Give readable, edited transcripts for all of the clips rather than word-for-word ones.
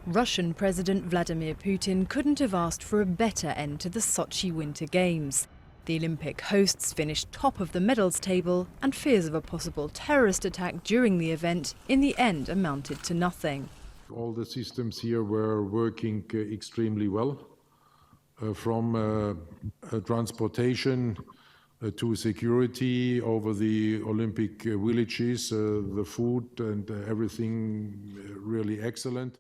Russian President Vladimir Putin couldn't have asked for a better end to the Sochi Winter Games. The Olympic hosts finished top of the medals table, and fears of a possible terrorist attack during the event in the end amounted to nothing. All the systems here were working extremely well, from transportation to security over the Olympic villages, the food and everything really excellent.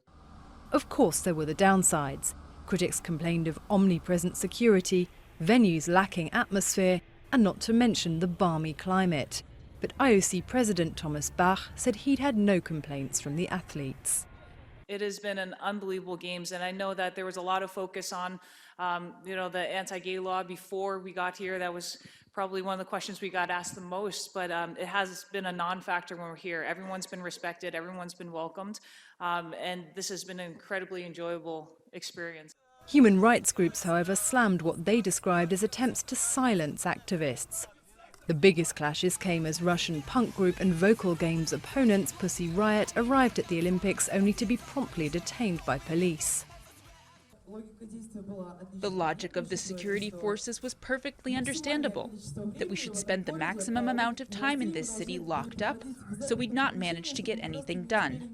Of course, there were the downsides. Critics complained of omnipresent security, venues lacking atmosphere, and not to mention the balmy climate. But IOC President Thomas Bach said he'd had no complaints from the athletes. It has been an unbelievable games, and I know that there was a lot of focus on, the anti-gay law before we got here. That was probably one of the questions we got asked the most, but it has been a non-factor when we're here. Everyone's been respected, everyone's been welcomed, and this has been an incredibly enjoyable experience. Human rights groups, however, slammed what they described as attempts to silence activists. The biggest clashes came as Russian punk group and vocal games opponents Pussy Riot arrived at the Olympics only to be promptly detained by police. The logic of the security forces was perfectly understandable, that we should spend the maximum amount of time in this city locked up, so we'd not manage to get anything done.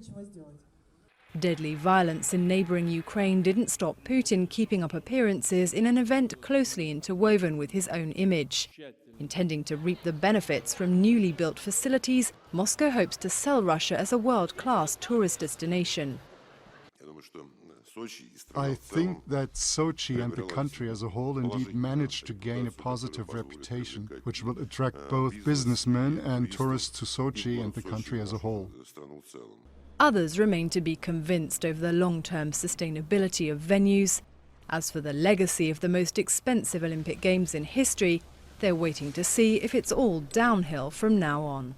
Deadly violence in neighbouring Ukraine didn't stop Putin keeping up appearances in an event closely interwoven with his own image. Intending to reap the benefits from newly built facilities, Moscow hopes to sell Russia as a world-class tourist destination. I think that Sochi and the country as a whole indeed managed to gain a positive reputation, which will attract both businessmen and tourists to Sochi and the country as a whole. Others remain to be convinced over the long-term sustainability of venues. As for the legacy of the most expensive Olympic Games in history, they're waiting to see if it's all downhill from now on.